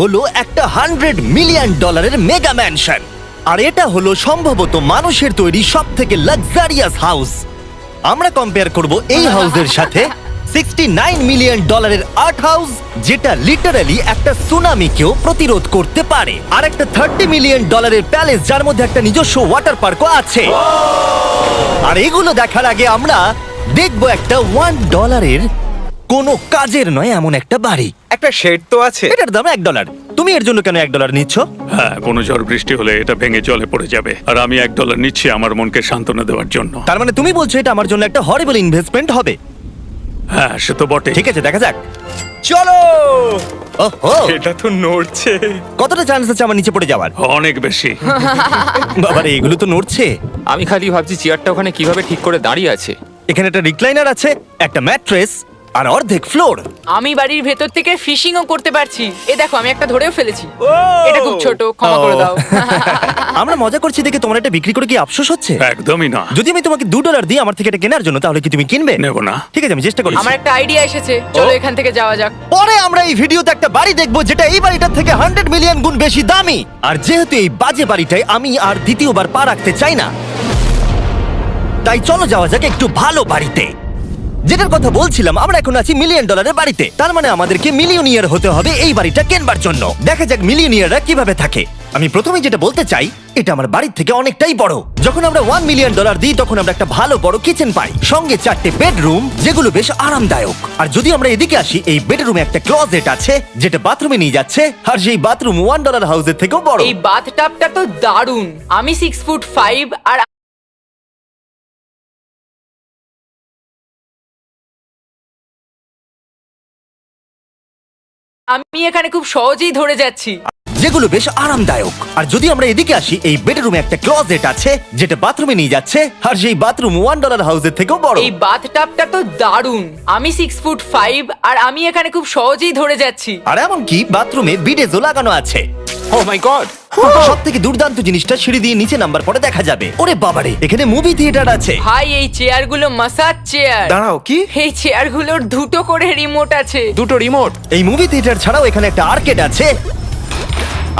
হলো একটা $100 million mega mansion. আর এটা হলো সম্ভবত মানুষের তৈরি সব থেকে লাক্সারিয়াস হাউস। আমরা কম্পেয়ার করব এই হাউসের সাথে $69 মিলিয়ন আর্ট হাউস, যেটা লিটারালি একটা সুনামিকেও প্রতিরোধ করতে পারে, আর একটা $30 মিলিয়ন প্যালেস যার মধ্যে একটা নিজস্ব ওয়াটার পার্কও আছে। আর এগুলো দেখার আগে আমরা দেখব একটা $1 কোনো কাজের নয় এমন একটা বাড়ি। একটা শেড তো আছে। এটার দাম $1। তুমি এর জন্য কেন $1 নিচ্ছ? হ্যাঁ, কোনো ঝড় বৃষ্টি হলে এটা ভেঙে জলে পড়ে যাবে, আর আমি $1 নিচ্ছি আমার মনকে সান্ত্বনা দেওয়ার জন্য। তার মানে তুমি বলছো এটা আমার জন্য একটা হরিবল ইনভেস্টমেন্ট হবে? হ্যাঁ, সে তো বটে। ঠিক আছে, দেখা যাক। চলো। ওহো, এটা তো নড়ছে। কতটা চান্স আছে আমার নিচে পড়ে যাওয়ার? অনেক বেশি। বাবারে, এগুলো তো নড়ছে। আমি খালি ভাবছি চেয়ারটা ওখানে কিভাবে ঠিক করে দাঁড়িয়ে আছে। এখানে একটা রিক্লাইনার আছে, একটা ম্যাট্রেস আর অর্ধেক ফ্লোর। আমি বাড়ির ভেতর থেকে ফিশিংও করতে পারছি। এ দেখো, আমি একটা ধরেও ফেলেছি। এটা খুব ছোট, ক্ষমা করে দাও। আমরা মজা করছি দেখে তোমার এটা বিক্রি করে কি আফসোস হচ্ছে? একদমই না। যদি আমি তোমাকে $2 দিই আমার থেকে এটা কেনার জন্য, তাহলে কি তুমি কিনবে? নেব না। ঠিক আছে, আমি চেষ্টা করছি। আমার একটা আইডিয়া এসেছে, চলো এখান থেকে যাওয়া যাক। পরে আমরা এই ভিডিওতে একটা বাড়ি দেখবো যেটা এই বাড়িটার থেকে 100 মিলিয়ন গুণ বেশি দামি। আর যেহেতু এই বাজে বাড়িটায় আমি আর দ্বিতীয়বার পা রাখতে চাই না, তাই চলো যাওয়া যাক একটু ভালো বাড়িতে। যেটার কথা বলছিলাম, আমরা এখন আছি $1 মিলিয়ন বাড়িতে। তার মানে আমাদেরকে মিলিয়নিয়ার হতে হবে এই বাড়িটা কেনবার জন্য। দেখা যাক মিলিয়নিয়াররা কিভাবে থাকে। আমি প্রথমে যেটা বলতে চাই, এটা আমার বাড়ির থেকে অনেকটাই বড়। যখন আমরা $1 মিলিয়ন দিই তখন আমরা একটা ভালো বড় কিচেন পাই, সঙ্গে 4টে বেডরুম যেগুলো বেশ আরামদায়ক। আর যদি আমরা এদিকে আসি, এই বেডরুমে একটা ক্লোজেট আছে যেটা বাথরুমে নিয়ে যাচ্ছে, আর সেই বাথরুম $1 হাউসের থেকেও বড়। এই বাথটাবটা তো দারুণ। আমি 6'5" আর আমি এখানে খুব সহজেই ধরে যাচ্ছি। যেগুলো বেশ আরামদায়ক। আর যদি আমরা এদিকে আসি, এই বেডরুমে একটা ক্লোজেট আছে যেটা বাথরুমে নিয়ে যাচ্ছে, আর সেই বাথরুম $1 হাউসের থেকেও বড়। এই বাথটাবটা তো দারুণ। আমি 6'5" আর আমি এখানে খুব সহজেই ধরে যাচ্ছি। আর এমনকি বাথরুমে বিডেজও লাগানো আছে। ও মাই গড! সব থেকে দুর্দান্ত জিনিসটা, সিঁড়ি দিয়ে নিচে নাম্বার পরে দেখা যাবে। ওরে বাবারে, এখানে মুভি থিয়েটার আছে। ভাই, এই চেয়ারগুলো মাসাজ চেয়ার। দাঁড়াও, কি? এই চেয়ারগুলোর দুটো করে রিমোট আছে। দুটো রিমোট? এই মুভি থিয়েটার ছাড়াও এখানে একটা আর্কেড আছে।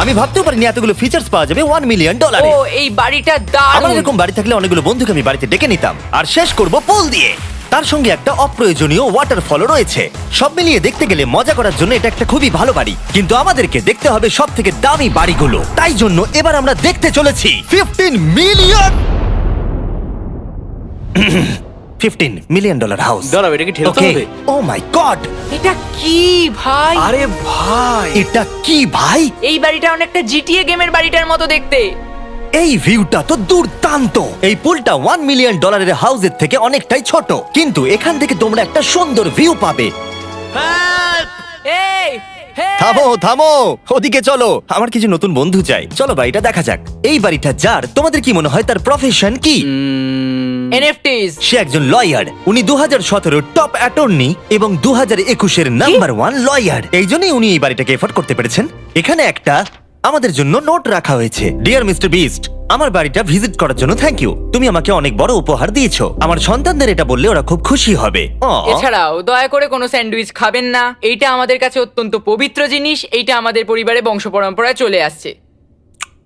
আমি ভাবতেও পারিনি এতগুলো ফিচার্স পাওয়া যাবে $1 মিলিয়ন। ও, এই বাড়িটা আমার দারুণ। এরকম বাড়ি থাকলে অনেকগুলো বন্ধুকে আমি বাড়িতে ডেকে নিতাম, আর শেষ করব পুল দিয়ে। তার সঙ্গে একটা অপ্রয়োজনীয় ওয়াটারফলও রয়েছে। সব মিলিয়ে দেখতে গেলে মজা করার জন্য এটা একটা খুবই ভালো বাড়ি, কিন্তু আমাদেরকে দেখতে হবে সব থেকে দামি বাড়িগুলো। তাই জন্য এবার আমরা দেখতে চলেছি $15 মিলিয়ন হাউস। দাঁড়াও, এটা কি ঠেলতে হবে? ও মাই গড, এটা কি ভাই? আরে ভাই, এটা কি ভাই? এই বাড়িটা অনেকটা জিটিএ গেমের বাড়িটার মতো দেখতে। এই ভিউটা তো দুর্দান্ত। এই পুলটা $1 মিলিয়ন হাউসের থেকে অনেকটাই ছোট, কিন্তু এখান থেকে তোমরা একটা সুন্দর ভিউ পাবে। এই, হে! থামো থামো, ওদিকে চলো, আমার কিছু নতুন বন্ধু চাই। চলো বাড়িটা দেখা যাক। এই বাড়িটা যার, তোমাদের কি মনে হয় তার প্রফেশন কি? NFTs। সে একজন লয়ার। উনি 2017 টপ অ্যাটর্নি এবং 2021 নাম্বার 1 লয়ার। এই জন্যই উনি এই বাড়িটাকে এফোর্ড করতে পেরেছেন। এখানে একটা আমাদের জন্য নোট রাখা হয়েছে। ডিয়ার মিস্টার বিস্ট, আমার বাড়িটা ভিজিট করার জন্য থ্যাংক ইউ। তুমি আমাকে অনেক বড় উপহার দিয়েছো। আমার সন্তানদের এটা বললে ওরা খুব খুশি হবে। এছাড়াও দয়া করে কোনো স্যান্ডউইচ খাবেন না। এইটা আমাদের কাছে অত্যন্ত পবিত্র জিনিস। এইটা আমাদের পরিবারে বংশ পরম্পরায় চলে আসছে।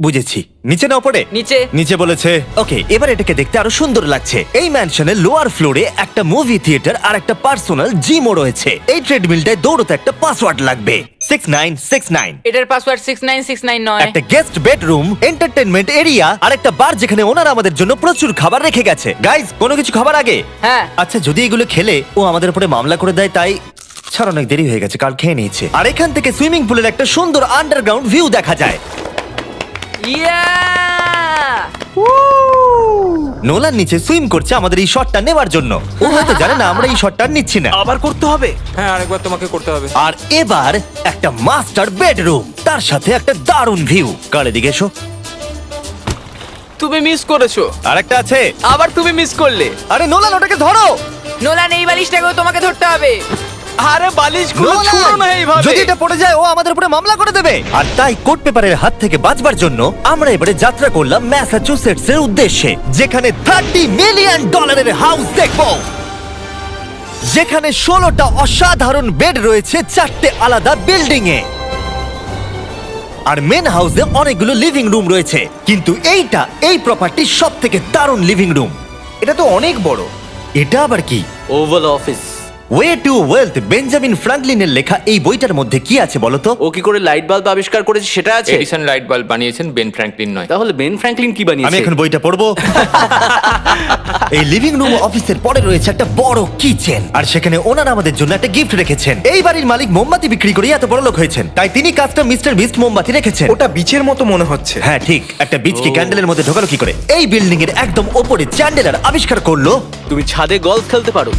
বুঝেছি। নিচে নাও পড়ে। নিচে। নিচে বলেছে। ওকে, এবার এটাকে দেখতে আরো সুন্দর লাগছে। এই ম্যানশনের লোয়ার ফ্লোরে একটা মুভি থিয়েটার আর একটা পার্সোনাল জিমও রয়েছে। এই ট্রেডমিলটায় দৌড়তে একটা পাসওয়ার্ড লাগবে, 6969। এটার পাসওয়ার্ড 6969 নয়। একটা গেস্ট বেডরুম, এন্টারটেইনমেন্ট এরিয়া আর একটা বার যেখানে ওনারা আমাদের জন্য প্রচুর খাবার রেখে গেছে। গাইজ, কোনো কিছু খাবার আগে? হ্যাঁ। আচ্ছা, যদি এগুলো খেলে ও আমাদের উপরে মামলা করে দেয়, তাই ছাড়, অনেক দেরি হয়ে গেছে, কাল খেয়ে নিয়েছে। আর এখান থেকে সুইমিং পুলের একটা সুন্দর আন্ডারগ্রাউন্ড ভিউ দেখা যায়। ইয়া! নোলান নিচে সুইম করছে আমাদের এই শটটা নেবার জন্য। ও হয়তো জানে না আমরা এই শটটা নিচ্ছি না। আবার করতে হবে? হ্যাঁ, আরেকবার তোমাকে করতে হবে। আর এবার একটা মাস্টার বেডরুম, তার সাথে একটা দারুণ ভিউ। কাল এদিকে এসো। তুমি মিস করেছো। আর একটা আছে। আবার তুমি মিস করলে। আরে নোলান, ওটাকে ধরো। নোলান, এই বালিশটাকেও তোমাকে ধরতে হবে। আরে বালিশগুলো নোলান, ছুঁড়ো না এইভাবে। যদি এটা পড়ে যায় ও আমাদের উপরে মামলা করে দেবে। আর তাই কোর্ট পেপারের হাত থেকে বাঁচবার জন্য আমরা এবারে যাত্রা করলাম ম্যাসাচুসেটস এর উদ্দেশ্যে, যেখানে $30 মিলিয়ন হাউস দেখবো, যেখানে 16টা অসাধারণ বেড রয়েছে 4টে আলাদা বিল্ডিং এ। আর মেন হাউসে অনেকগুলো লিভিং রুম রয়েছে, কিন্তু এই প্রপার্টির সব থেকে দারুণ লিভিং রুম। এটা তো অনেক বড়। এটা আবার কি? Oval office. Way to wealth Benjamin ফ্রাঙ্কলিনের লেখা এই বইটার মধ্যে কি আছে বলো তো? ও কি করে লাইট বাল্ব আবিষ্কার করেছে সেটা আছে? এডিসন লাইট বাল্ব বানিয়েছেন, বেন ফ্র্যাঙ্কলিন নয়। তাহলে বেন ফ্র্যাঙ্কলিন কি আমি বানিয়েছে? এখন বইটা পড়বো। এই লিভিং রুম অফিসের পরে রয়েছে একটা বড় কিচেন, আর সেখানে ওনারা আমাদের জন্য একটা গিফট রেখেছেন। এই বাড়ির মালিক মোমবাতি বিক্রি করে এত বড় লোক হয়েছেন, তাই তিনি কাস্টম মিস্টার বিস্ট মোমবাতি রেখেছেন। ওটা বিচের মতো মনে হচ্ছে। হ্যাঁ ঠিক, একটা বীজকে ক্যান্ডেলের মধ্যে ঢোকালো কি করে? এই বিল্ডিং এর একদম ওপরে চ্যান্ডেলার আবিষ্কার করলো। তুমি ছাদে গলফ খেলতে পারো।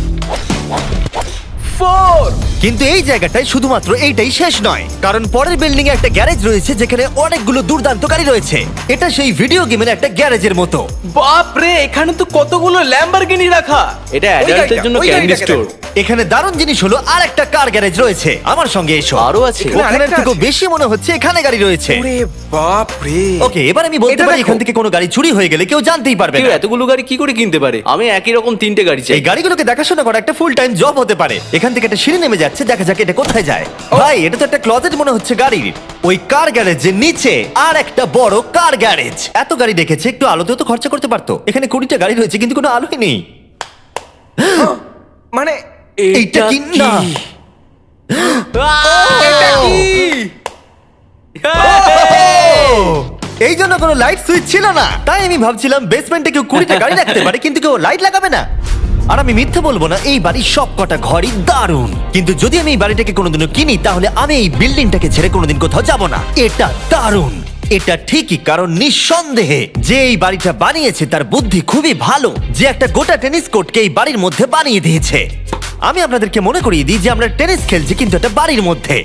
কিন্তু এই জায়গাটায় শুধুমাত্র এইটাই শেষ নয়, কারণ পরের বিল্ডিং এ একটা গ্যারেজ রয়েছে যেখানে অনেকগুলো দুর্দান্ত গাড়ি রয়েছে। এটা সেই ভিডিও গেমের একটা গ্যারেজের মতো। বাপ রে, এখানে তো কতগুলো ল্যাম্বরগিনি রাখা। এটা অ্যাডাল্টদের জন্য ওই ক্যান্ডি গাড়িটাকে স্টোর। এখানে দারুণ জিনিস হলো আর একটা কার গ্যারেজ রয়েছে। আমার সঙ্গে এসো। আরো আছে? এখানে ওখানের আরেকটা থেকেও আছে? বেশি মনে হচ্ছে এখানে গাড়ি রয়েছে। ওরে বাপ রে। ওকে, এবার আমি বলতে এটা পারি দেখো। এখান থেকে কোনো গাড়ি চুরি হয়ে গেলে কেউ জানতেই পারবে কেউ না। এতগুলো গাড়ি কি করে কিনতে পারে? আমি একই রকম 3টে গাড়ি চাই। এই গাড়িগুলোকে দেখাশোনা করা একটা ফুল টাইম জব হতে পারে। এখান থেকে একটা সিঁড়ি নেমে যাচ্ছে, দেখা যাক এটা কোথায় যায়। ভাই, এটা তো একটা ক্লজেট মনে হচ্ছে গাড়ির। ওই কার গ্যারেজের নিচে আর একটা বড় কার গ্যারেজ। এত গাড়ি দেখেছে, একটু আলোতেও তো খরচা করতে পারতো। এখানে 20টা গাড়ি রয়েছে কিন্তু কোনো আলোই নেই। মানে এইটা কি না? এটা কি? এই জন্য কোনো লাইট সুইচ ছিল না, তাই আমি ভাবছিলাম বেসমেন্টে কেউ 20টা গাড়ি রাখতে পারে কিন্তু কেউ লাইট লাগাবে না। আর আমি মিথ্যে বলবো না, এই বাড়ির সব কটা ঘরই দারুণ। কিন্তু যদি আমি এই বাড়িটাকে কোনোদিনও কিনি, তাহলে আমি এই বিল্ডিংটাকে ছেড়ে কোনোদিন কোথাও যাব না। এটা দারুণ। এটা ঠিকই, কারণ নিঃসন্দেহে যে এই বাড়িটা বানিয়েছে তার বুদ্ধি খুবই ভালো, যে একটা গোটা টেনিস কোর্টকে এই বাড়ির মধ্যে বানিয়ে দিয়েছে। আমি আপনাদেরকে মনে করিয়ে দিই যে আমরা টেনিস খেলছি কিন্তু একটা বাড়ির মধ্যে।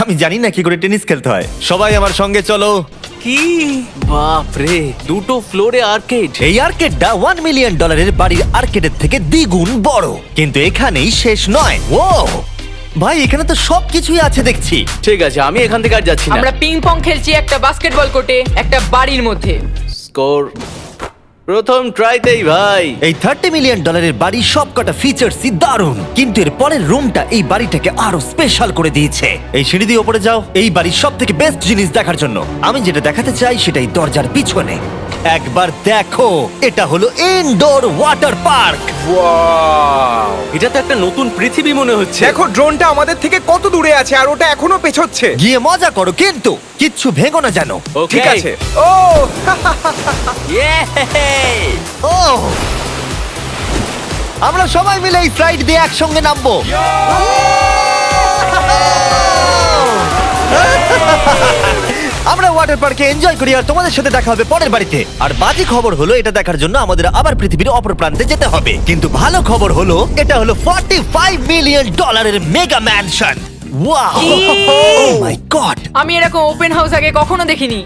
আমি জানি না কি করে টেনিস খেলতে হয়। সবাই আমার সঙ্গে চলো। কি বাপ রে, 2টো ফ্লোরে আর্কেড। এই আর্কেডটা $1 মিলিয়ন বাড়ির আর্কেডের থেকে দ্বিগুণ বড়। কিন্তু এখানেই শেষ নয়। ও ভাই, এখানে তো সবকিছুই আছে দেখছি। ঠিক আছে, আমি এখান থেকে আর যাচ্ছি না। আমরা পিং পং খেলছি একটা বাস্কেটবল কোর্টে, একটা বাড়ির মধ্যে। স্কোর প্রথম ট্রাইতেই ভাই। এই $30 মিলিয়ন বাড়ির সবকটা ফিচার্সই দারুণ, কিন্তু এর পরের রুমটা এই বাড়িটাকে আরো স্পেশাল করে দিয়েছে। এই সিঁড়ি দিয়ে উপরে যাও এই বাড়ির সব থেকে বেস্ট জিনিস দেখার জন্য। আমি যেটা দেখাতে চাই সেটাই দরজার পিছনে। একবার দেখো, এটা হলো ইনডোর ওয়াটার পার্ক। ওয়াও! এটা তো একটা নতুন পৃথিবী মনে হচ্ছে। দেখো ড্রোনটা আমাদের থেকে কত দূরে আছে আর ওটা এখনো পেছচ্ছে। গিয়ে মজা করো, কিন্তু কিচ্ছু ভেঙো না জানো। Okay. ঠিক আছে। ও Yay! ও, আমরা সবাই মিলে এই ফ্লাইট দিয়ে একসঙ্গে নামবো। আমরা ওয়াটার পার্কে এনজয় করি, আর তোমাদের সাথে দেখা হবে পরের বাড়িতে। আর বাজে খবর হলো, এটা দেখার জন্য আমাদের আবার পৃথিবীর অপর প্রান্তে যেতে হবে। কিন্তু ভালো খবর হলো, এটা হলো $45 মিলিয়ন মেগা ম্যানশন। ওয়াও, ও মাই গড! আমি এরকম ওপেন হাউস আগে কখনো দেখিনি।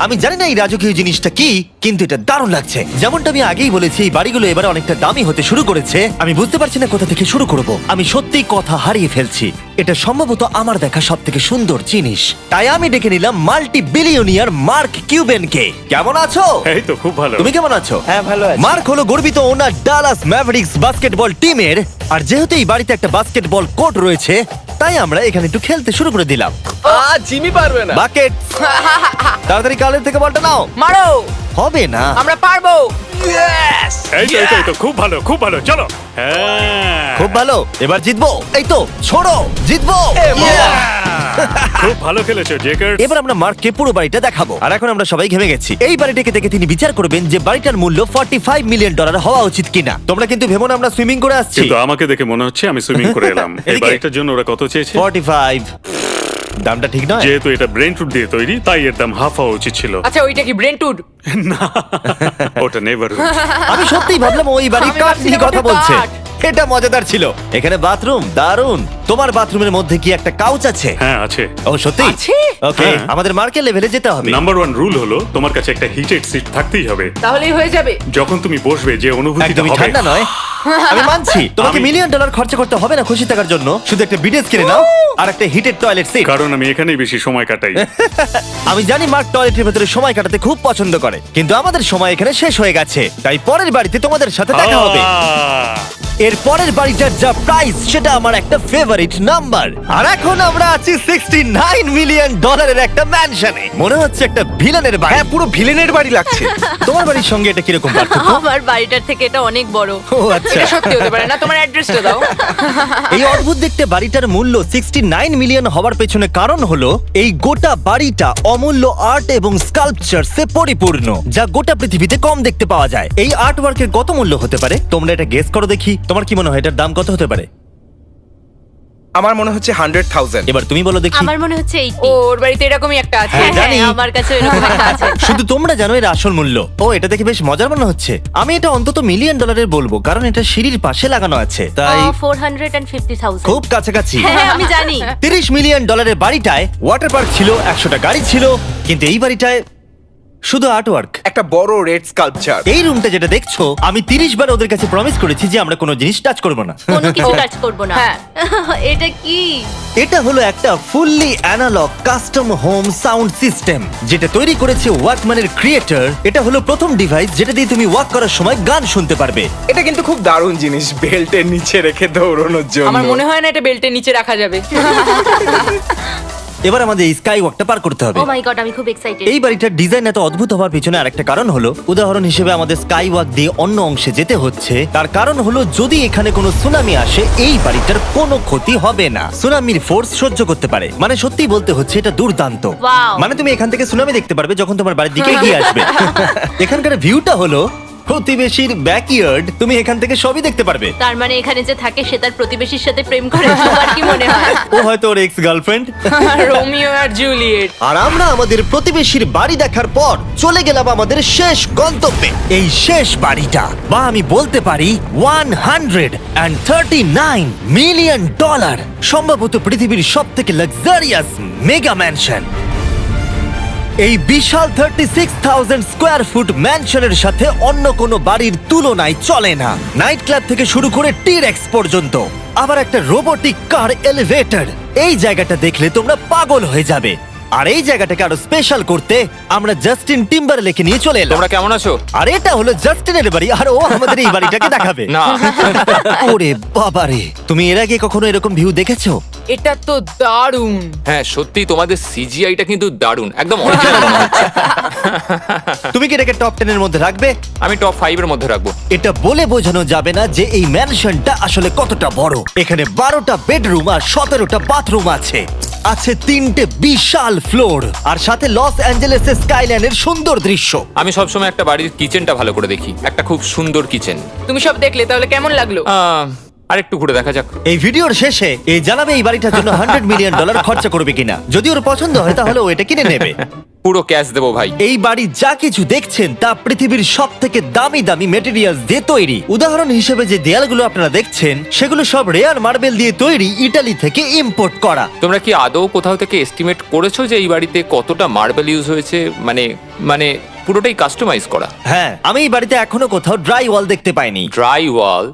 আমি জানি না এই রাজকীয় জিনিসটা কি, কিন্তু এটা দারুণ লাগছে। যেমনটা আমি আগেই বলেছি, এই বাড়িগুলো এবার অনেকটা দামি হতে শুরু করেছে। আমি বুঝতে পারছি না কোথা থেকে শুরু করব। আমি সত্যিই কথা হারিয়ে ফেলছি। এটা সম্ভবত আমার দেখা সব থেকে সুন্দর জিনিস। তাই আমি ডেকে নিলাম মাল্টি বিলিয়নিয়ার মার্ক কিউবেনকে। কেমন আছো? এই তো খুব ভালো। তুমি কেমন আছো? হ্যাঁ, ভালো আছি। মার্ক হলো গর্বিত ওনার ডালাস ম্যাভরিক্স বাস্কেটবল টিমের। আর যেহেতু এই বাড়িতে একটা বাস্কেটবল কোর্ট রয়েছে, তাই আমরা এখানে একটু খেলতে শুরু করে দিলাম। জিমি পারবে না। বাকেট, তাড়াতাড়ি কালের থেকে বলটা নাও। মারো, হবে না। আমরা পারবো। এই তো খুব ভালো, খুব ভালো, চলো। হ্যাঁ, খুব ভালো, এবার জিতবো। এই তো, ছোড়ো, জিতবো। খুব ভালো খেলেছো জেকার। এবার আমরা মার্ককে পুরো বাড়িটা দেখাবো। আর এখন আমরা সবাই ঘেমে গেছি। এই বাড়িটাকে দেখে তিনি বিচার করবেন যে বাড়িটার মূল্য $45 মিলিয়ন হওয়া উচিত কিনা। তোমরা কিন্তু ভেবো না আমরা সুইমিং করে আসছি। কিন্তু আমাকে দেখে মনে হচ্ছে আমি সুইমিং করে এলাম। এই এদিকে। বাড়িটার জন্য ওরা কত চেয়েছে? 45। দামটা ঠিক নয়। যেহেতু এটা ব্রেন টুড দিয়ে তৈরি, তাই এর দাম হাফ হওয়া উচিত ছিল। আচ্ছা, ওইটা কি ব্রেন্টউড? ওটা নেভার। আমি সত্যিই ভাবলাম ওই বাড়ির আমি কাঠ নিয়ে ভাবছিলাম কথা ওটা বলছে। কাঠ। এটা মজাদার ছিল। এখানে বাথরুম দারুণ। তোমার বাথরুমের মধ্যে কি একটা কাউচ আছে? হ্যাঁ আছে। ও সত্যি? আছে? ওকে, হ্যাঁ। আমাদের মার্কেট লেভেলে যেতে হবে। নাম্বার 1 রুল হলো তোমার কাছে একটা হিটেড সিট থাকতেই হবে। তাহলেই হয়ে যাবে। যখন তুমি বসবে যে অনুভূতিটা একদমই হবে। ঠান্ডা নয়। আমি মানছি তোমাকে $1 মিলিয়ন খরচা করতে হবে না খুশি থাকার জন্য। শুধু একটা বিডেস কিনে নাও আর একটা হিটেড টয়লেট সিট। কারণ আমি এখানেই বেশি সময় কাটাই। আমি জানি মার্ক টয়লেটের ভেতরে সময় কাটাতে খুব পছন্দ করে, কিন্তু আমাদের সময় এখানে শেষ হয়ে গেছে। তাই পরের বাড়িতে তোমাদের সাথে দেখা হবে। এর এর পরের বাড়িটার যা প্রাইস সেটা আমার একটা ফেভারিট নাম্বার। আর এখন আমরা আছি 69 মিলিয়ন ডলারের একটা ম্যানশনে। মনে হচ্ছে একটা ভিলেনের বাড়ি। হ্যাঁ, পুরো ভিলেনের বাড়ি লাগছে। তোমার বাড়ির সঙ্গে এটা কিরকম পার্থক্য? আমার বাড়িটার থেকে এটা অনেক বড়। ও আচ্ছা। এটা সত্যি হতে পারে না, তোমার অ্যাড্রেসটা দাও। এই অদ্ভুত দেখতে বাড়িটার মূল্য 69 মিলিয়ন হওয়ার পেছনে কারণ হলো এই গোটা বাড়িটা অমূল্য আর্ট এবং স্কাল্পচারসে পরিপূর্ণ, যা গোটা পৃথিবীতে কম দেখতে পাওয়া যায়। এই আর্ট ওয়ার্কের কত মূল্য হতে পারে তোমরা এটা গেস করো দেখি। তোমার কি মনে হয় এটার দাম কত হতে পারে? আমার মনে হচ্ছে 100,000। এবার তুমি বলো দেখি। আমার মনে হচ্ছে 80। ওর বাড়িতে এরকমই একটা আছে। হ্যাঁ, জানি। আমার কাছে এরকম একটা আছে। শুধু তোমরা জানো এর আসল মূল্য। ও, এটা দেখে বেশ মজার মনে হচ্ছে। আমি এটা অন্তত মিলিয়ন ডলারের বলবো, কারণ এটা সিঁড়ির পাশে লাগানো আছে, তাই 450,000। খুব কাছাকাছি। হ্যাঁ, আমি জানি। 30 মিলিয়ন ডলারের বাড়িটায় ওয়াটার পার্ক ছিল, 100টা গাড়ি ছিল, কিন্তু এই বাড়িটায় শুধু আর্ট ওয়ার্ক। একটা বড় রেড স্কাল্পচার। এই রুমটা যেটা দেখছো, আমি 30 বার ওদের কাছে প্রমিস করেছি যে আমরা কোনো জিনিস টাচ করব না। কোনো কিছু টাচ করব না। হ্যাঁ। এটা কি? এটা হলো একটা fully analogue custom home sound system যেটা তৈরি করেছে ওয়াকম্যানের ক্রিয়েটর। এটা হলো প্রথম ডিভাইস যেটা দিয়ে তুমি ওয়াক করার সময় গান শুনতে পারবে। এটা কিন্তু খুব দারুণ জিনিস, বেল্টের নিচে রেখে দৌড়ানোর জন্য। আমার মনে হয় না এটা বেল্টের নিচে রাখা যাবে। এবার আমাদের এই স্কাই ওয়াকটা পার করতে হবে। ও মাই গড, আমি খুব এক্সাইটেড। এই বাড়িটার ডিজাইন এত অদ্ভুত হওয়ার পিছনে আরেকটা কারণ হলো, উদাহরণ হিসেবে আমাদের স্কাই ওয়াক দিয়ে অন্য অংশে যেতে হচ্ছে। তার কারণ হলো যদি এখানে কোনো সুনামি আসে এই বাড়িটার কোনো ক্ষতি হবে না। সুনামির ফোর্স সহ্য করতে পারে। মানে সত্যি বলতে হচ্ছে এটা দুর্দান্ত। Wow! মানে তুমি এখান থেকে সুনামি দেখতে পারবে যখন তোমার বাড়ির দিকে এগিয়ে আসবে। এখানকার ভিউটা হলো প্রতিবেশীর ব্যাকইয়ার্ড। তুমি এখান থেকে সবই দেখতে পারবে। তার মানে এখানে যে থাকে সে তার প্রতিবেশীর সাথে প্রেম করে, তোমার কি মনে হয়? ও হয়তো ওর এক্স গার্লফ্রেন্ড। রোমিও আর জুলিয়েট। আর আমরা আমাদের প্রতিবেশীর বাড়ি দেখার পর চলে গেলাম আমাদের শেষ গন্তব্যে। এই শেষ বাড়িটা, বা আমি বলতে পারি 139 মিলিয়ন ডলার, সম্ভবত পৃথিবীর সব থেকে লাক্সারিয়াস মেগা ম্যানশন। এই বিশাল 36,000 স্কোয়ার ফুট ম্যানশনের সাথে অন্য কোনো বাড়ির তুলনায় চলে না। নাইট ক্লাব থেকে শুরু করে টি-রেক্স পর্যন্ত, আবার একটা রোবোটিক কার এলিভেটর। এই জায়গাটা দেখলে তোমরা পাগল হয়ে যাবে। আর এই জায়গাটাকে আরো স্পেশাল করতে আমরা জাস্টিন টিম্বারলেকে নিয়ে চলে এলাম। তোমরা কেমন আছো? আর এটা হলো জাস্টিনের বাড়ি, আর ও আমাদের এই বাড়িটাকে দেখাবে। না। ওরে বাবারে, তুমি এর আগে কখনো এরকম ভিউ দেখেছো? এটা তো দারুণ। হ্যাঁ সত্যি তোমাদের সিজিআইটা কিন্তু দারুণ, একদম অরিজিনাল মনে হচ্ছে। তুমি কি এটাকে টপ 10 এর মধ্যে রাখবে? আমি টপ 5 এর মধ্যে রাখবো। এটা বলে বোঝানো যাবে না যে এই ম্যানশনটা আসলে কতটা বড়। এখানে 12টা বেডরুম আর 17টা বাথরুম আছে। আছে 3টে বিশাল ফ্লোর, আর সাথে লস অ্যাঞ্জেলেসের স্কাইল্যান্ডের সুন্দর দৃশ্য। আমি সবসময় একটা বাড়ির কিচেনটা ভালো করে দেখি, একটা খুব সুন্দর কিচেন। তুমি সব দেখলে, তাহলে কেমন লাগলো? আরেকটু ঘুরে দেখা যাক। এই ভিডিওর শেষে এই জানাবে এই বাড়িটার জন্য 100 মিলিয়ন ডলার খরচা করবে কিনা। যদি ওর পছন্দ হয় তাহলে ও এটা কিনে নেবে। পুরো ক্যাশ দেবো ভাই। এই বাড়ি যা কিছু দেখছেন তা পৃথিবীর সব থেকে দামি দামি মেটেরিয়ালস দিয়ে তৈরি। উদাহরণ হিসেবে যে দেয়ালগুলো আপনারা দেখছেন সেগুলো সব রেয়ার মার্বেল দিয়ে তৈরি, ইটালি থেকে ইম্পোর্ট করা। তোমরা কি আদৌ কোথাও থেকে এস্টিমেট করেছো যে এই বাড়িতে কতটা মার্বেল ইউজ হয়েছে? মানে পুরোটাই কাস্টমাইজ করা। হ্যাঁ, আমি এই বাড়িতে এখনো কোথাও ড্রাই ওয়াল দেখতে পাইনি। ড্রাই ওয়াল,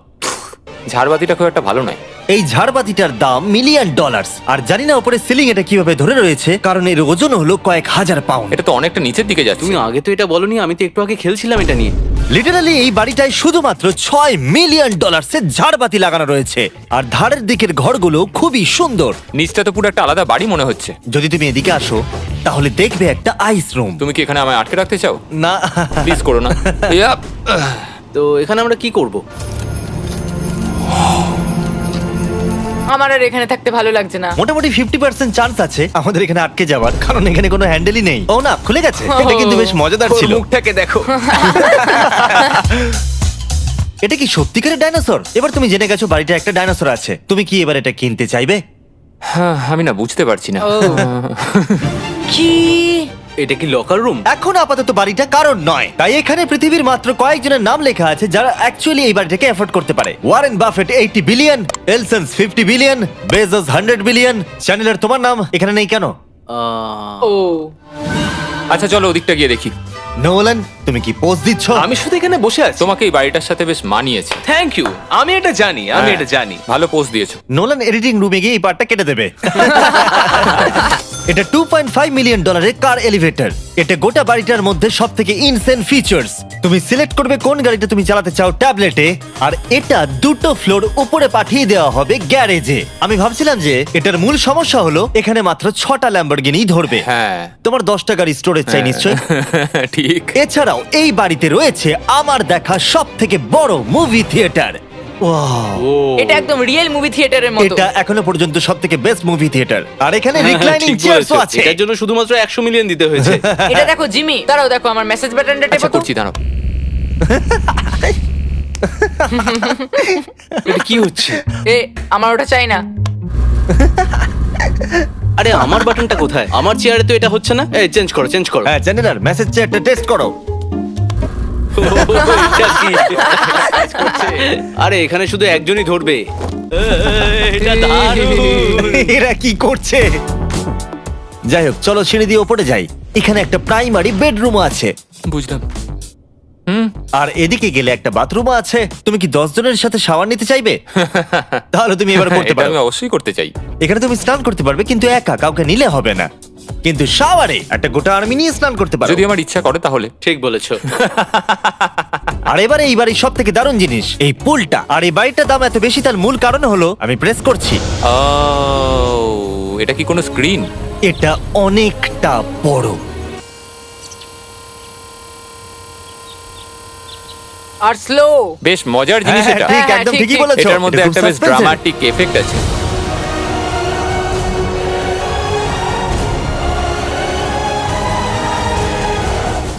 ঝাড়বাতিটা খুব একটা ভালো নয়। এই ঝাড়বাতিটার দাম মিলিয়ন ডলার। আর জানি না উপরে সিলিং এটা কিভাবে ধরে রয়েছে, কারণ এর ওজন হলো কয়েক হাজার পাউন্ড। এটা তো অনেকটা নিচের দিকে যাচ্ছে। তুমি আগে তো এটা বলনি, আমি তো একটু আগে খেলছিলাম এটা নিয়ে। লিটারালি এই বাড়িটায় শুধুমাত্র 6 মিলিয়ন ডলার্সের ঝাড়বাতি লাগানো রয়েছে। আর ধারের দিকের ঘরগুলো খুবই সুন্দর। নিচটা তো পুরো একটা আলাদা বাড়ি মনে হচ্ছে। যদি তুমি এদিকে আসো তাহলে দেখবে একটা আইস রুম। তুমি কি এখানে আমায় আটকে রাখতে চাও? না, প্লিজ করো না। ইয়াপ। তো এখানে আমরা কি করব? আমার আর এখানে থাকতে ভালো লাগছে না। মোটামুটি 50% চান্স আছে আমাদের এখানে আটকে যাওয়ার, কারণ এখানে কোনো হ্যান্ডেলই নেই। ও না, খুলে গেছে। এটা কিন্তু বেশ মজাদার ওর ছিল। মুখটাকে দেখো। এটা কি সত্যিকারের ডাইনোসর? এবার তুমি জেনে গেছো বাড়িটা একটা ডাইনোসর আছে। তুমি কি এবার এটা কিনতে চাইবে? হ্যাঁ, আমি না বুঝতে পারছি না। ও। কি? এটা কি লকার রুম? এখন আপাতত বাড়িটা কারণ নয়, তাই এখানে পৃথিবীর মাত্র কয়েকজনের নাম লেখা আছে যারা অ্যাকচুয়ালি এই বাড়িটাকে এফোর্ড করতে পারে। Warren Buffett 80 billion, এলসন্স 50 billion, Bezos 100 billion. চ্যানেলার, তোমার নাম এখানে নেই কেন? ও। আচ্ছা চলো ওদিকটা গিয়ে দেখি। নোলান, তুমি কি পোজ দিচ্ছ? আমি শুধু এখানে বসে আছি। তোমাকে এই বাড়িটার সাথে বেশ মানিয়েছে। থ্যাংক ইউ, আমি এটা জানি, আমি হ্যাঁ, এটা জানি। ভালো পোস্ট দিয়েছো। নোলান এডিটিং রুমে গিয়ে এই পার্টটা কেটে দেবে। এটা 2.5 মিলিয়ন ডলারের কার এলিভেটর। এটা গোটা বাড়িটার মধ্যে সব থেকে ইনসেন ফিচার্স। তুমি সিলেক্ট করবে কোন গাড়িটা তুমি চালাতে চাও ট্যাবলেটে, আর এটা 2টো ফ্লোর উপরে পাঠিয়ে দেওয়া হবে গ্যারেজে। আমি ভাবছিলাম যে এটার মূল সমস্যা হলো এখানে মাত্র 6টা ল্যাম্বরগিনি ধরবে। হ্যাঁ তোমার 10টা গাড়ি স্টোরেজ চাই নিশ্চয়ই। ঠিক। এছাড়াও এই বাড়িতে রয়েছে আমার দেখা সব থেকে বড় মুভি থিয়েটার। এটা একদম রিয়েল মুভি থিয়েটারের মতো। এটা এখনো পর্যন্ত সব থেকে বেস্ট মুভি থিয়েটার। আর এখানে রিক্লাইনিং ঠিক চেয়ারসও বলেছো। আছে। এটার জন্য শুধুমাত্র 100 মিলিয়ন দিতে হয়েছে। এটা দেখো জিমি, দাঁড়াও দেখো আমার মেসেজ বাটনটা আচ্ছা টেপো তো। করছি দাঁড়াও। এটা কি হচ্ছে? এ আমার ওটা চাই না। আরে আমার বাটনটা কোথায়? আমার চেয়ারে তো এটা হচ্ছে না। এই চেঞ্জ করো, চেঞ্জ করো। হ্যাঁ চ্যানেলার মেসেজ চেয়ারটা টেস্ট করো। এটা কি? আরে এখানে শুধু একজনই ধরবে। এটা দারুণ। এরা কি করছে? যাই হোক চলো সিঁড়ি দিয়ে উপরে যাই। এখানে একটা প্রাইমারি বেডরুম আছে, বুঝলাম। আর এদিকে গেলে একটা বাথরুমও আছে। তুমি কি 10 জনের সাথে শাওয়ার নিতে চাইবে? তাহলে তুমি এবার করতে এটা পারো। আমি অবশ্যই করতে চাই। এখানে তুমি স্নান করতে পারবে, কিন্তু একা, কাউকে নিলে হবে না। কিন্তু শাওয়ারে একটা গোটা আর্মি নিয়ে স্নান করতে পারো। যদি আমার ইচ্ছা করে তাহলে। ঠিক বলেছো। আর এবারে এই বাড়ির সব থেকে দারুণ জিনিস এই পুলটা। আর এই বাড়িটার দাম এত বেশি তার মূল কারণ হলো, আমি প্রেস করছি, ও এটা কি কোনো স্ক্রিন? এটা অনেকটা বড়। আর স্লো। বেশ মজার জিনিস হ্যাঁ, এটা। ঠিক হ্যাঁ, একদম ঠিক, ঠিকই ঠিক। বলেছো। এটার মধ্যে এটা খুব একটা বেশ suspense-এর। ড্রামাটিক এফেক্ট আছে।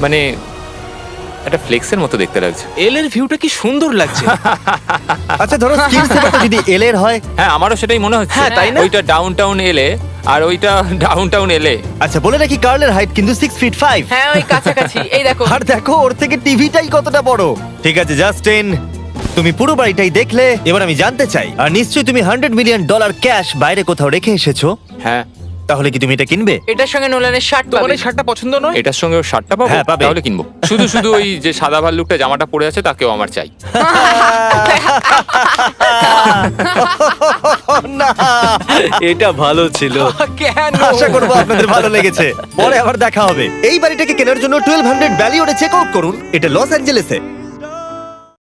মানে একটা ফ্লেক্সের মতো দেখতে লাগছে। এল এর ভিউটা কি সুন্দর লাগছে। আচ্ছা ধরো স্কিন সেভারটা যদি এল এর হয়। হ্যাঁ আমারও সেটাই মনে হচ্ছে। হ্যাঁ, তাই না? ওইটা ডাউনটাউন এলে আর ওইটা ডাউনটাউন এলে। আচ্ছা বলে রাখি কার্লের হাইট কিন্তু 6 ফিট 5। হ্যাঁ ওই কাছাকাছি। এই দেখো। আর দেখো ওর থেকে টিভিটাই কতটা বড়। ঠিক আছে জাস্টিন, তুমি পুরো বাড়িটাই দেখলে। এবার আমি জানতে চাই, আর নিশ্চয়ই তুমি $100 মিলিয়ন ক্যাশ বাইরে কোথাও রেখে এসেছো, হ্যাঁ তাহলে কি তুমি এটা কিনবে? এটার সঙ্গে নোলানের শার্ট তোমার পাবে। এই শার্টটা পছন্দ নয়? এটার সঙ্গে ওর শার্টটা পাবো? হ্যাঁ, পাবে। তাহলে কিনবো। শুধু শুধু ওই যে সাদা ভাল্লুকটা জামাটা পরে আছে তাকেও আমার চাই। না, এটা ভালো ছিল। কেন? আশা করবো আপনাদের ভালো লেগেছে। পরে আবার দেখা হবে। এই বাড়িটাকে কেনার জন্য 1200 ভ্যালিওরে চেক আউট করুন। এটা লস অ্যাঞ্জেলেসে।